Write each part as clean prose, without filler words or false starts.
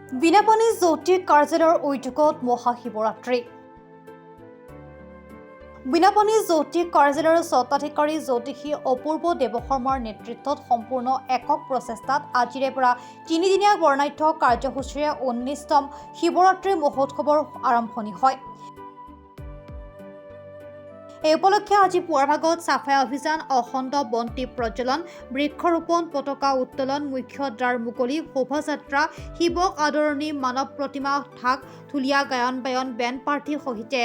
বিনাপানী জ্যোতি কাৰ্যালয়ৰ উদ্যোগত মহাশিৱৰাত্ৰি। বিনাপানী জ্যোতি কাৰ্যালয়ৰ স্বত্বাধিকাৰী জ্যোতিষী অপূৰ্ব দেৱশৰ্মাৰ নেতৃত্বত সম্পূৰ্ণ একক প্ৰচেষ্টাত আজিৰে পৰা 3দিনীয়া বৰ্ণাঢ্য কাৰ্যসূচীৰে 19তম শিৱৰাত্ৰি মহোৎসৱৰ আৰম্ভণি হয়। এই উপলক্ষে আজি পুৱাৰ ভাগত চাফাই অভিযান, অখণ্ড বন্তি প্ৰজ্বলন, বৃক্ষৰোপণ, পতাকা উত্তোলন, মুখ্য দ্বাৰ মুকলি, শোভাযাত্ৰা, শিৱক আদৰণি, মানৱ প্ৰতিমা, ঢাক, ঢুলীয়া গায়ন বায়ন, বেণ্ড পাৰ্টিৰ সৈতে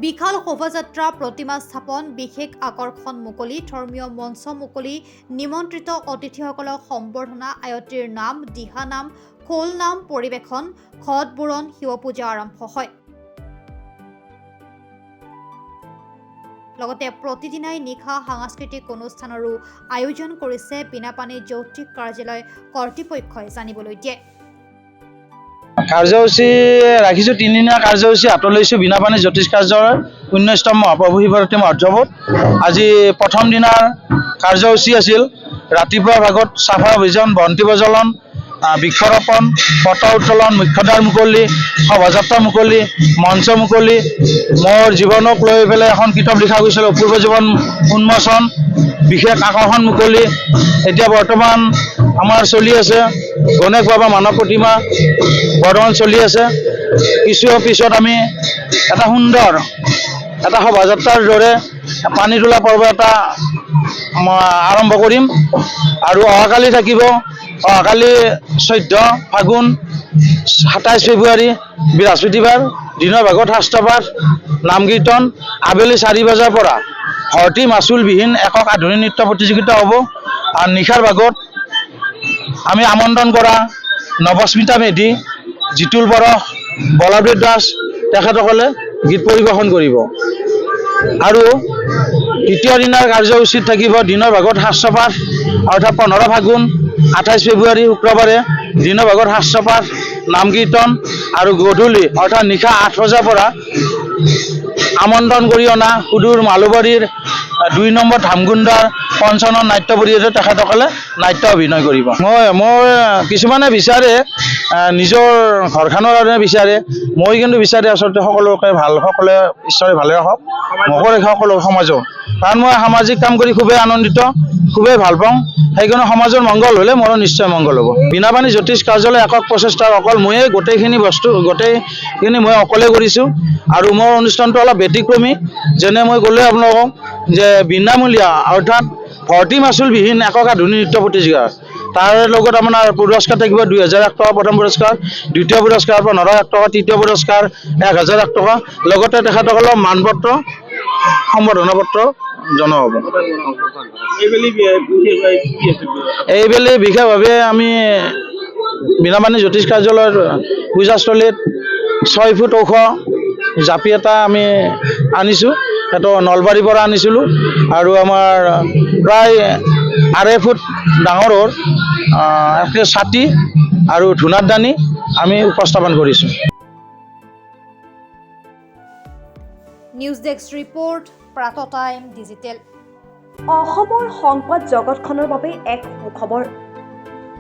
বিশাল শোভাযাত্ৰা, প্ৰতিমা স্থাপন, বিশেষ আকৰ্ষণ মুকলি, ধৰ্মীয় মঞ্চ মুকলি, নিমন্ত্ৰিত অতিথিসকলক সম্বৰ্ধনা, আয়তীৰ নাম, দিহানাম, খোল নাম পৰিৱেশন, ঘট বুৰণ, শিৱপূজা আৰম্ভ হয়। লগতে প্ৰতিদিনাই নিশা সাংস্কৃতিক অনুষ্ঠানৰো আয়োজন কৰিছে বিনাপানী জ্যোতি কাৰ্যালয় কৰ্তৃপক্ষই জানিবলৈ দিয়ে। কাৰ্যসূচী ৰাখিছোঁ, 3দিনীয়া কাৰ্যসূচী হাতত লৈছোঁ বিনাপানী জ্যোতিষ কাৰ্যালয়ৰ 19তম মহাপ্ৰভু শিৱৰাত্ৰি মহোৎসৱত। আজি প্ৰথম দিনাৰ কাৰ্যসূচী আছিল ৰাতিপুৱা ভাগত চাফা অভিযান, বন্তি প্ৰজ্বলন, বৃক্ষৰোপণ, পতাকা উত্তোলন, মুখ্যদ্বাৰ মুকলি, শোভাযাত্ৰা মুকলি, মঞ্চ মুকলি। মোৰ জীৱনক লৈ পেলাই এখন কিতাপ লিখা গৈছিল, অপূৰ্ব জীৱন উন্মোচন, বিশেষ আকৰ্ষণ মুকলি। এতিয়া বৰ্তমান আমাৰ চলি আছে গণেশ বাবা মানৱ প্ৰতিমা বৰ্তমান চলি আছে। কিছু পিছত আমি এটা সুন্দৰ এটা শোভাযাত্ৰাৰ দৰে পানী তোলা পৰ্ব এটা আৰম্ভ কৰিম। আৰু অহাকালি থাকিব, অহাকালি 14 ফাগুন 27 ফেব্ৰুৱাৰী বৃহস্পতিবাৰ দিনৰ ভাগত শাস্ত্ৰপাঠ, নাম কীৰ্তন, আবেলি 4 বজাৰ পৰা ভৰ্তি মাচুলবিহীন একক আধুনিক নৃত্য প্ৰতিযোগিতা হ'ব। আৰু নিশাৰ ভাগত আমি আমন্ত্ৰণ কৰা নৱস্মিতা মেধি, জিতুল বৰহ, বলবীৰ দাস তেখেতসকলে গীত পৰিৱেশন কৰিব। আৰু দ্বিতীয় দিনাৰ কাৰ্যসূচীত থাকিব দিনৰ ভাগত শাস্ত্ৰপাঠ, অৰ্থাৎ 15 ফাগুন 28 ফেব্ৰুৱাৰী শুক্ৰবাৰে দিনৰ ভাগত শাস্ত্ৰপাঠ, নাম কীৰ্তন, আৰু গধূলি অৰ্থাৎ নিশা 8 বজাৰ পৰা আমন্ত্ৰণ কৰি অনা সুদূৰ মালুবাৰীৰ 2 নম্বৰ ধামগুণ্ডাৰ পঞ্চনন নাট্য পৰিষদে তেখেতসকলে নাট্য অভিনয় কৰিব। মই কিছুমানে বিচাৰে নিজৰ ঘৰখনৰ কাৰণে বিচাৰে, মই কিন্তু বিচাৰে আচলতে সকলোকে ভাল, সকলোৱে ঈশ্বৰে ভালে ৰাখক, মোকো ৰাখক সকলো সমাজক। কাৰণ মই সামাজিক কাম কৰি খুবেই আনন্দিত, খুবেই ভাল পাওঁ। সেইকাৰণে সমাজৰ মংগল হ'লে মোৰো নিশ্চয় মংগল হ'ব। বিনাপানী জ্যোতিষ কাৰ্যালয় একক প্ৰচেষ্টাৰ অকল ময়ে গোটেইখিনি মই অকলে কৰিছোঁ। আৰু মোৰ অনুষ্ঠানটো অলপ ব্যতিক্ৰমী। যেনে মই ক'লোৱে আপোনালোকক যে বিনামূলীয়া অৰ্থাৎ ভৰ্তি মাচুলবিহীন একক আধুনিক নৃত্য প্ৰতিযোগিতা। তাৰ লগত আপোনাৰ পুৰস্কাৰ থাকিব 2001 টকা প্ৰথম পুৰস্কাৰ, দ্বিতীয় পুৰস্কাৰ 15,000 টকা, তৃতীয় পুৰস্কাৰ 1000 টকা। লগতে তেখেতসকলক মানপত্ৰ, সম্বৰ্ধনা পত্ৰ জনোৱা হ'ব। এইবেলি বিশেষভাৱে আমি বিনাপানী জ্যোতিষ কাৰ্যালয়ৰ পূজাস্থলীত 6 ফুট ওখ জাপি এটা আমি আনিছোঁ। সেইটো নলবাৰীৰ পৰা আনিছিলোঁ। আৰু আমাৰ প্ৰায় 2.5 ফুট ডাঙৰৰ ছাতি আৰু ধূনাৰ দানি আমি উপস্থাপন কৰিছোঁ। নিউজ ডেস্ক ৰিপৰ্ট, প্ৰাতঃ টাইম ডিজিটেল। অসমৰ সংবাদ জগতখনৰ বাবে এক সুখবৰ।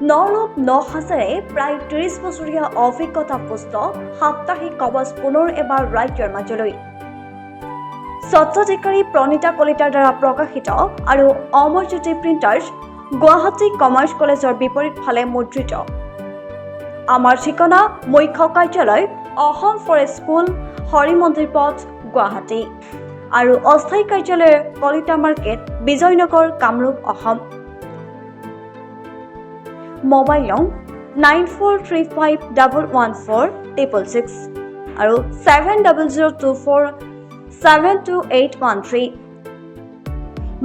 নৰূপ নসাজেৰে প্ৰায় 30 বছৰীয়া অভিজ্ঞতাপুষ্ট সাপ্তাহিক কবচ পুনৰ এবাৰ ৰাজ্যৰ মাজলৈ। স্বত্বাধিকাৰী প্ৰণীতা কলিতাৰ দ্বাৰা প্ৰকাশিত আৰু অমৰজ্যোতি প্ৰিণ্টাৰ্ছ, গুৱাহাটী কমাৰ্চ কলেজৰ বিপৰীত ফালে মুদ্ৰিত। আমাৰ ঠিকনা মুখ্য কাৰ্যালয়, অসম ফৰেষ্ট স্কুল, হৰি মন্দিৰ পথ, গুৱাহাটী। আৰু অস্থায়ী কাৰ্যালয় কলিতা মাৰ্কেট, বিজয়নগৰ, কামৰূপ, অসম। মোবাইল নং 9435114666 আৰু 7024722813।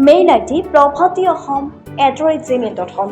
Mail ID probhatiahom@gmail.com।